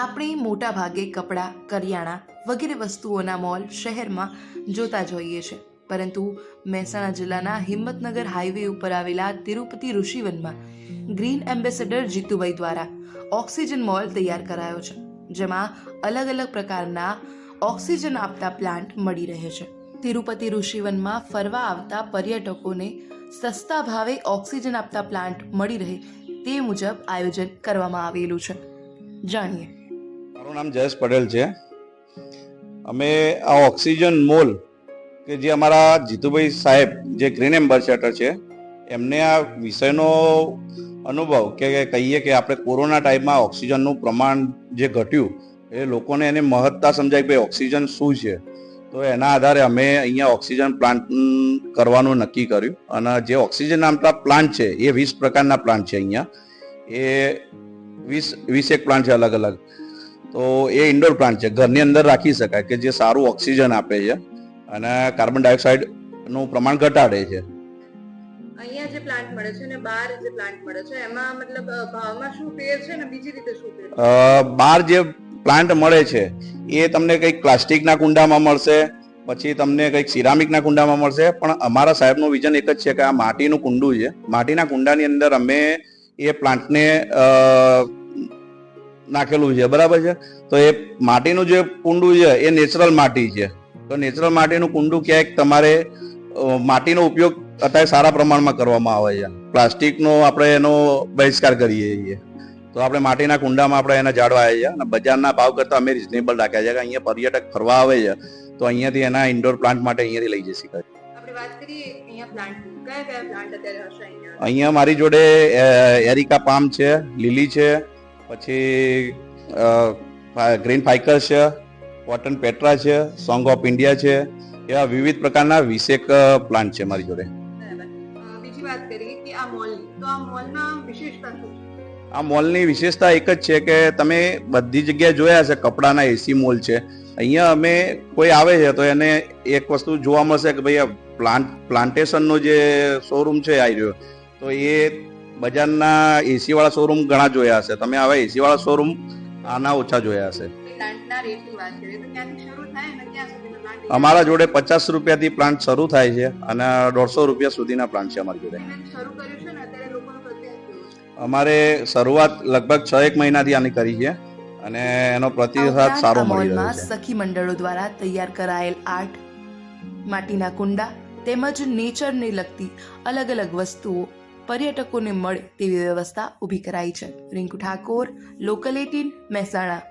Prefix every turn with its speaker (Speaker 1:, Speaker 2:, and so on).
Speaker 1: આપણે મોટા ભાગે કપડાં, કરિયાણા વગેરે વસ્તુઓના મોલ શહેરમાં જોતા જ હોઈએ છીએ, પરંતુ મહેસાણા જિલ્લાના હિંમતનગર હાઈવે ઉપર આવેલા તિરુપતિ ઋષિવનમાં ગ્રીન એમ્બેસેડર જીતુભાઈ દ્વારા ઓક્સિજન મોલ તૈયાર કરાયો છે, જેમાં અલગ અલગ પ્રકારના ઓક્સિજન આપતા પ્લાન્ટ મળી રહે છે. તિરુપતિ ઋષિવનમાં ફરવા આવતા પર્યટકોને સસ્તા ભાવે ઓક્સિજન આપતા પ્લાન્ટ મળી રહે તે મુજબ આયોજન કરવામાં આવેલું છે. જાણીએ.
Speaker 2: મારું નામ જયેશ પટેલ છે. અમે આ ઓક્સિજન મોલ કે જે અમારા જીતુભાઈ સાહેબ જે ગ્રીન એમ્બેસેડર છે એમને આ વિષયનો અનુભવ કે કહીએ કે આપણે કોરોના ટાઈમમાં ઓક્સિજનનું પ્રમાણ જે ઘટ્યું એ લોકોને એને મહત્તા સમજાય કે ઓક્સિજન શું છે. તો એના આધારે અમે અહીંયા ઓક્સિજન પ્લાન્ટ કરવાનું નક્કી કર્યું અને જે ઓક્સિજન નામના પ્લાન્ટ છે એ 20 પ્રકારના પ્લાન્ટ છે. અહીંયા એ 20 પ્લાન્ટ છે અલગ અલગ. તો એ ઇન્ડોર પ્લાન્ટ છે, ઘરની અંદર રાખી શકાય, કે જે સારું ઓક્સિજન આપે છે અને કાર્બન ડાયોક્સાઇડનું પ્રમાણ ઘટાડે છે.
Speaker 3: અહીંયા જે પ્લાન્ટ મળે છે ને બહાર જે પ્લાન્ટ મળે છે એમાં મતલબ ભાવમાં શું ફેર છે ને બીજી રીતે શું ફેર છે?
Speaker 2: બહાર જે પ્લાન્ટ મળે છે એ તમને કંઈક પ્લાસ્ટિકના કુંડામાં મળશે, પછી તમને કંઈક સિરામિકના કુંડામાં મળશે, પણ અમારા સાહેબનું વિઝન એક જ છે કે આ માટીનું કુંડું છે. માટીના કુંડાની અંદર અમે એ પ્લાન્ટને નાખેલું છે, બરાબર છે. તો એ માટીનું જે કુંડું છે એ નેચરલ માટી છે. તો નેચરલ માટીનું કુંડું ક્યાંક તમારે માટીનો ઉપયોગ અત્યારે સારા પ્રમાણમાં કરવામાં આવે છે. પ્લાસ્ટિકનો આપણે એનો બહિષ્કાર કરીએ છીએ. તો આપણે માટીના કુંડામાં આપણે એના ઝાડવા આવે છે અને બજારના ભાવ કરતાં અમે રિઝનેબલ રાખ્યા છે કે અહીંયા પર્યટક ફરવા આવે છે તો અહીંયાથી એના ઇન્ડોર પ્લાન્ટ માટે અહીંયાથી લઈ જઈ શકાય.
Speaker 3: આપણે વાત કરીએ અહીંયા પ્લાન્ટ કયા કયા પ્લાન્ટ અત્યારે હશે અહીંયા?
Speaker 2: અહીંયા મારી જોડે એરિકા પામ છે, લીલી છે, પછી ગ્રીન ફાઇકસ છે, કોટન પેટ્રા છે, સોંગ ઓફ ઇન્ડિયા છે, એવા વિવિધ પ્રકારના 20 પ્લાન્ટ છે મારી જોડે.
Speaker 3: બીજી વાત કરીએ કે આ મોલની, તો આ મોલના વિશેષતા શું છે?
Speaker 2: આ મોલની વિશેષતા એક જ છે કે તમે બધી જગ્યાએ જોયા હશે કપડાના એસી મોલ છે. અહીંયા અમે કોઈ આવે છે તો એને એક વસ્તુ જોવા મળશે કે ભાઈ પ્લાન્ટેશનનો જે શોરૂમ છે આવી રહ્યો, તો એ બજારના એસી વાળા શોરૂમ ઘણા જોયા હશે. તમે આવા એસી વાળા શોરૂમ આના ઓછા જોયા હશે.
Speaker 3: પ્લાન્ટના રેટની વાત કરીએ તો ક્યાંથી શરૂ થાય અને ક્યાં સુધીનો પ્લાન્ટ?
Speaker 2: અમારા જોડે 50 રૂપિયાથી પ્લાન્ટ શરૂ થાય છે અને 150 રૂપિયા સુધીના પ્લાન્ટ છે અમારી જોડે.
Speaker 3: શરૂ કર્યું છે ને અત્યારે લોકોનો પ્રત્યાસ કેવો છે?
Speaker 2: અમારે શરૂઆત લગભગ 6-1 મહિનાથી આની કરી છે અને એનો પ્રતિસાદ સારો મળી રહ્યો છે.
Speaker 1: સખી મંડળો દ્વારા તૈયાર કરાયેલ આર્ટ, માટીના કુંડા તેમજ નેચરને લગતી અલગ અલગ વસ્તુઓ પર્યટકોને મળે તેવી વ્યવસ્થા ઊભી કરાઈ છે. રિંકુ ઠાકોર, લોકલ 18, મહેસાણા.